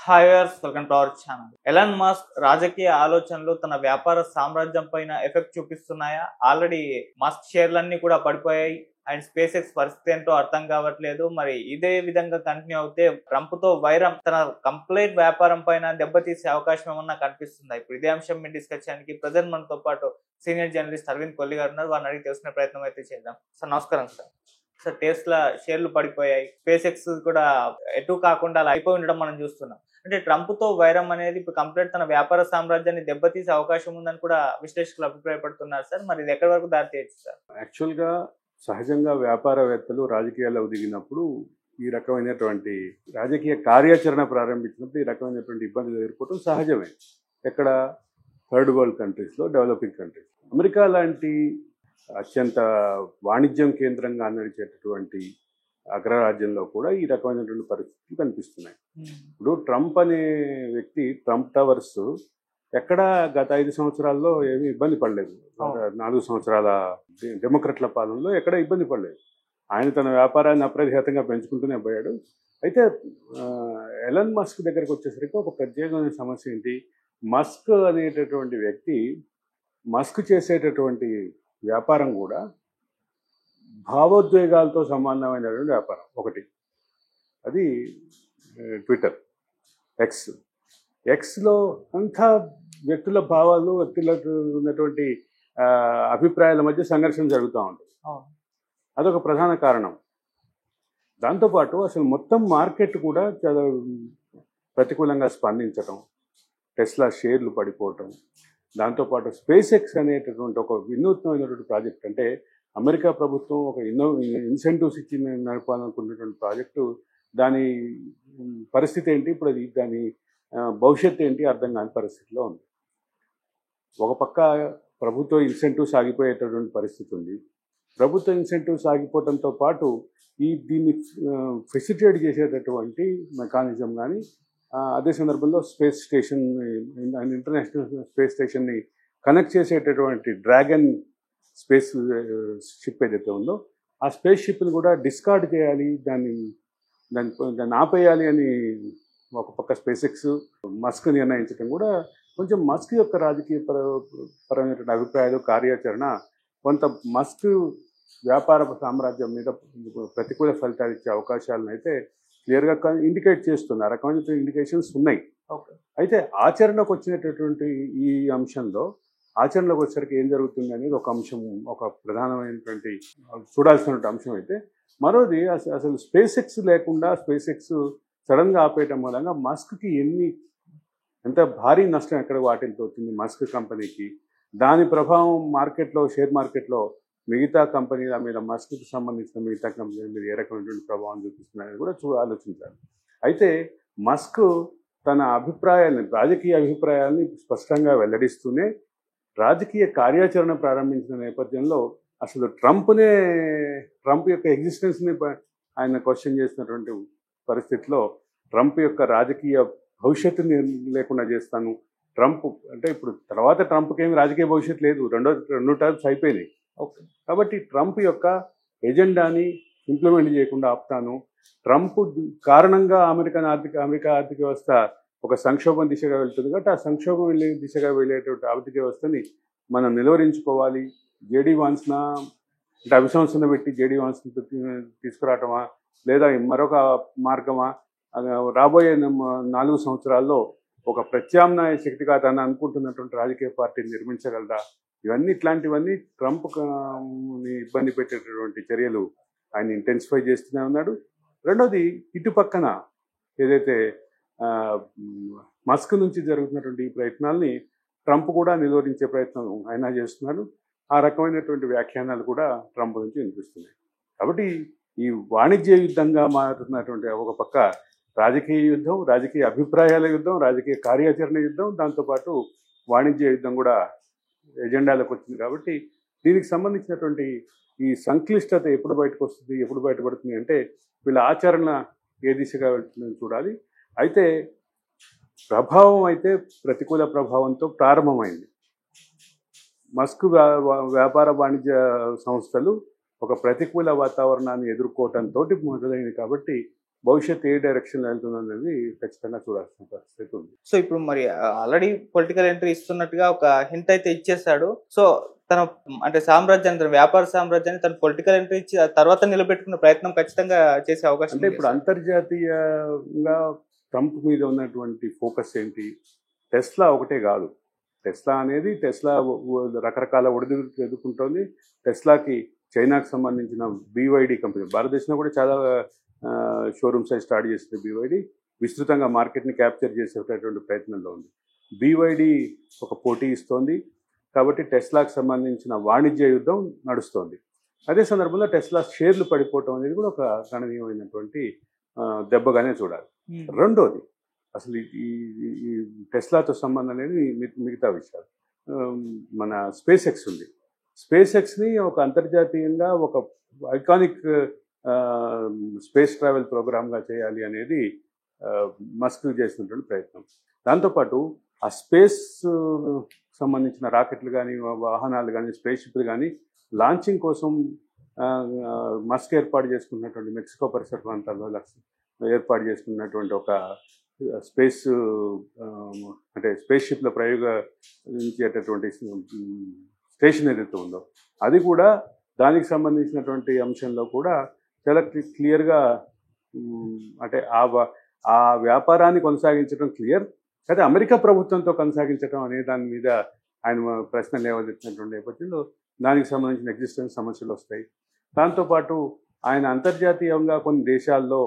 Hi viewers, welcome to our channel. Elon Musk రాజకీయ ఆలోచనలు తన వ్యాపార సామ్రాజ్యం పైన ఎఫెక్ట్ చూపిస్తున్నాయా? ఆల్రెడీ మస్క్ షేర్లన్నీ కూడా పడిపోయాయి అండ్ స్పేస్ ఎక్స్ పరిస్థితి ఏంటో అర్థం కావట్లేదు. మరి ఇదే విధంగా కంటిన్యూ అవుతే ట్రంప్ తో వైరం తన కంప్లీట్ వ్యాపారం పైన దెబ్బతీసే అవకాశం ఏమన్నా కనిపిస్తుందా? ఇప్పుడు ఇదే అంశం మీద డిస్కస్ చేయడానికి ప్రజెంట్ మనతో పాటు సీనియర్ జర్నలిస్ట్ అరవింద్ కొల్లి గారు ఉన్నారు. వారిని అడిగి తెలుసుకునే ప్రయత్నం అయితే చేద్దాం. సార్ నమస్కారం. సార్ టెస్లా షేర్లు పడిపోయాయి, స్పేస్ ఎక్స్ కూడా ఎటు కాకుండా అలా అయిపోయి ఉండడం మనం చూస్తున్నాం. అంటే ట్రంప్ తో వైరం అనేది ఇప్పుడు కంప్లీట్ తన వ్యాపార సామ్రాజ్యాన్ని దెబ్బతీసే అవకాశం ఉందని కూడా విశ్లేషకులు అభిప్రాయపడుతున్నారు సార్. మరి ఇది ఎక్కడి వరకు దారి తీయచ్చు సార్? యాక్చువల్గా సహజంగా వ్యాపారవేత్తలు రాజకీయాల్లో దిగినప్పుడు ఈ రకమైనటువంటి రాజకీయ కార్యాచరణ ప్రారంభించినప్పుడు ఈ రకమైనటువంటి ఇబ్బందులు ఎదుర్కోవడం సహజమే. ఎక్కడ థర్డ్ వరల్డ్ కంట్రీస్లో, డెవలపింగ్ కంట్రీస్. అమెరికా లాంటి అత్యంత వాణిజ్యం కేంద్రంగా నడిచేటటువంటి అగ్రరాజ్యంలో కూడా ఈ రకమైనటువంటి పరిస్థితులు కనిపిస్తున్నాయి. ఇప్పుడు ట్రంప్ అనే వ్యక్తి, ట్రంప్ టవర్స్ ఎక్కడ గత 5 సంవత్సరాల్లో ఏమీ ఇబ్బంది పడలేదు. 4 సంవత్సరాల డెమోక్రట్ల పాలనలో ఎక్కడ ఇబ్బంది పడలేదు. ఆయన తన వ్యాపారాన్ని అప్రతిహతంగా పెంచుకుంటూనే పోయాడు. అయితే ఎలన్ మస్క్ దగ్గరకు వచ్చేసరికి ఒక ప్రత్యేకమైన సమస్య ఏంటి? మస్క్ అనేటటువంటి వ్యక్తి, మస్క్ చేసేటటువంటి వ్యాపారం కూడా భావోద్వేగాలతో సంబంధమైనటువంటి వ్యాపారం. ఒకటి అది ట్విట్టర్, ఎక్స్లో అంతా వ్యక్తుల భావాలు, వ్యక్తులకు ఉన్నటువంటి అభిప్రాయాల మధ్య సంఘర్షణ జరుగుతూ ఉంటుంది. అదొక ప్రధాన కారణం. దాంతోపాటు అసలు మొత్తం మార్కెట్ కూడా చాలా ప్రతికూలంగా స్పందించడం, టెస్లా షేర్లు పడిపోవటం, దాంతోపాటు స్పేస్ ఎక్స్ అనేటటువంటి ఒక వినూత్నమైనటువంటి ప్రాజెక్ట్, అంటే అమెరికా ప్రభుత్వం ఒక ఇన్సెంటివ్స్ ఇచ్చి నడపాలనుకున్నటువంటి ప్రాజెక్టు, దాని పరిస్థితి ఏంటి ఇప్పుడు, అది దాని భవిష్యత్తు ఏంటి అర్థం కాని పరిస్థితిలో ఉంది. ఒక పక్క ప్రభుత్వ ఇన్సెంటివ్స్ ఆగిపోయేటటువంటి పరిస్థితి ఉంది. ప్రభుత్వ ఇన్సెంటివ్స్ ఆగిపోవడంతో పాటు దీన్ని ఫెసిలిటేట్ చేసేటటువంటి మెకానిజం కానీ, అదే సందర్భంలో స్పేస్ స్టేషన్, ఇంటర్నేషనల్ స్పేస్ స్టేషన్ని కనెక్ట్ చేసేటటువంటి డ్రాగన్ స్పేస్ షిప్ ఏదైతే ఉందో, ఆ స్పేస్ షిప్ని కూడా డిస్కార్డ్ చేయాలి, దాన్ని ఆపేయాలి అని ఒక పక్క స్పేస్ ఎక్స్, మస్క్ నిర్ణయించడం కూడా కొంచెం మస్క్ యొక్క రాజకీయ పరమైనటువంటి అభిప్రాయాలు, కార్యాచరణ కొంత మస్క్ వ్యాపార సామ్రాజ్యం మీద ప్రతికూల ఫలితాలు ఇచ్చే అవకాశాలను అయితే క్లియర్గా ఇండికేట్ చేస్తుంది. ఆ రకమైన ఇండికేషన్స్ ఉన్నాయి. అయితే ఆచరణకు వచ్చినటువంటి ఈ అంశంలో, ఆచరణలోకి వచ్చేసరికి ఏం జరుగుతుంది అనేది ఒక అంశం, ఒక ప్రధానమైనటువంటి చూడాల్సినటువంటి అంశం. అయితే మరోది అసలు స్పేస్ ఎక్స్ లేకుండా, స్పేస్ ఎక్స్ సడన్గా ఆపేయటం మూలంగా మస్క్కి ఎంత భారీ నష్టం ఎక్కడ వాటిల్తోతుంది మస్క్ కంపెనీకి. దాని ప్రభావం మార్కెట్లో, షేర్ మార్కెట్లో మిగతా కంపెనీల మీద, మస్క్కి సంబంధించిన మిగతా కంపెనీల మీద ఏ రకమైనటువంటి ప్రభావం చూపిస్తున్నాయని కూడా ఆలోచించాలి. అయితే మస్క్ తన అభిప్రాయాన్ని, రాజకీయ అభిప్రాయాల్ని స్పష్టంగా వెల్లడిస్తూనే రాజకీయ కార్యాచరణ ప్రారంభించిన నేపథ్యంలో అసలు ట్రంప్ యొక్క ఎగ్జిస్టెన్స్ని ఆయన క్వశ్చన్ చేసినటువంటి పరిస్థితిలో, ట్రంప్ యొక్క రాజకీయ భవిష్యత్తుని లేకుండా చేస్తాను, ట్రంప్ అంటే ఇప్పుడు తర్వాత ట్రంప్కి ఏమి రాజకీయ భవిష్యత్తు లేదు, రెండు టర్మ్స్ అయిపోయినాయి. కాబట్టి ట్రంప్ యొక్క ఎజెండాని ఇంప్లిమెంట్ చేయకుండా ఆపుతాను, ట్రంప్ కారణంగా అమెరికా ఆర్థిక వ్యవస్థ ఒక సంక్షోభం దిశగా వెళ్తుంది కాబట్టి ఆ సంక్షోభం దిశగా వెళ్ళేటువంటి ఆర్థిక వ్యవస్థని మనం నిలువరించుకోవాలి. జేడీ వాన్స్న అంటే అభిశంసన పెట్టి జేడీ వాన్స్ని తీసుకురావటమా, లేదా మరొక మార్గమా, రాబోయే 4 సంవత్సరాల్లో ఒక ప్రత్యామ్నాయ శక్తిగా తను అనుకుంటున్నటువంటి రాజకీయ పార్టీని నిర్మించగలరా? ఇట్లాంటివన్నీ ట్రంప్ని ఇబ్బంది పెట్టేటటువంటి చర్యలు ఆయన ఇంటెన్సిఫై చేస్తూనే ఉన్నాడు. రెండోది, ఇటు పక్కన ఏదైతే మస్క్ నుంచి జరుగుతున్నటువంటి ఈ ప్రయత్నాల్ని ట్రంప్ కూడా నిలువరించే ప్రయత్నం ఆయన చేస్తున్నాడు. ఆ రకమైనటువంటి వ్యాఖ్యానాలు కూడా ట్రంప్ నుంచి వినిపిస్తున్నాయి. కాబట్టి ఈ వాణిజ్య యుద్ధంగా మారుతున్నటువంటి ఒక పక్క రాజకీయ యుద్ధం, రాజకీయ అభిప్రాయాల యుద్ధం, రాజకీయ కార్యాచరణ యుద్ధం, దాంతోపాటు వాణిజ్య యుద్ధం కూడా ఎజెండాలకు వచ్చింది. కాబట్టి దీనికి సంబంధించినటువంటి ఈ సంక్లిష్టత ఎప్పుడు బయటకు వస్తుంది, ఎప్పుడు బయటపడుతుంది అంటే వీళ్ళ ఆచరణ ఏ దిశగా వెళ్తుందని చూడాలి. అయితే ప్రభావం అయితే ప్రతికూల ప్రభావంతో ప్రారంభమైంది. మస్క్ వ్యాపార వాణిజ్య సంస్థలు ఒక ప్రతికూల వాతావరణాన్ని ఎదుర్కోవటంతో మొదలైంది. కాబట్టి భవిష్యత్తు ఏ డైరెక్షన్లో వెళ్తుంది అనేది ఖచ్చితంగా చూడాల్సిన పరిస్థితి ఉంది. సో ఇప్పుడు మరి ఆల్రెడీ పొలిటికల్ ఎంట్రీ ఇస్తున్నట్టుగా ఒక హింట్ అయితే ఇచ్చేసాడు. సో తన అంటే సామ్రాజ్యాన్ని, తన వ్యాపార సామ్రాజ్యాన్ని తన పొలిటికల్ ఎంట్రీ ఇచ్చి ఆ తర్వాత నిలబెట్టుకునే ప్రయత్నం ఖచ్చితంగా చేసే అవకాశం అంటే ఇప్పుడు అంతర్జాతీయంగా ట్రంప్ మీద ఉన్నటువంటి ఫోకస్ ఏంటి? టెస్లా ఒకటే కాదు. టెస్లా అనేది రకరకాల ఒడిదుడుకులు ఎదుర్కొంటోంది. టెస్లాకి చైనాకు సంబంధించిన BYD కంపెనీ, భారతదేశంలో కూడా చాలా షోరూమ్స్ అయి స్టార్ట్ చేసింది BYD. విస్తృతంగా మార్కెట్ని క్యాప్చర్ చేసేటటువంటి ప్రయత్నంలో ఉంది. BYD ఒక పోటీ ఇస్తోంది కాబట్టి టెస్లాకు సంబంధించిన వాణిజ్య యుద్ధం నడుస్తోంది. అదే సందర్భంలో టెస్లా షేర్లు పడిపోవటం అనేది కూడా ఒక గణనీయమైనటువంటి దెబ్బగానే చూడాలి. రెండోది, అసలు ఈ టెస్లాతో సంబంధం అనేది మిగతా విషయాలు. మన స్పేస్ ఎక్స్ ఉంది. స్పేస్ ఎక్స్ని ఒక అంతర్జాతీయంగా ఒక ఐకానిక్ స్పేస్ ట్రావెల్ ప్రోగ్రామ్గా చేయాలి అనేది మస్క్ చేసినటువంటి ప్రయత్నం. దాంతోపాటు ఆ స్పేస్ సంబంధించిన రాకెట్లు కానీ, వాహనాలు కానీ, స్పేస్ షిప్లు కానీ లాంచింగ్ కోసం మస్క్ ఏర్పాటు చేసుకున్నటువంటి మెక్సికో పరిసర ప్రాంతాల్లో ఏర్పాటు చేసుకున్నటువంటి ఒక స్పేస్ అంటే స్పేస్ షిప్ల ప్రయోగించేటటువంటి స్టేషన్ ఏదైతే ఉందో అది కూడా దానికి సంబంధించినటువంటి అంశంలో కూడా చాలా క్లియర్గా అంటే ఆ వ్యాపారాన్ని కొనసాగించడం క్లియర్. అయితే అమెరికా ప్రభుత్వంతో కొనసాగించడం అనే దాని మీద ఆయన ప్రశ్న లేవనెత్తినటువంటి నేపథ్యంలో దానికి సంబంధించిన ఎగ్జిస్టెన్స్ సమస్యలు వస్తాయి. దాంతోపాటు ఆయన అంతర్జాతీయంగా కొన్ని దేశాల్లో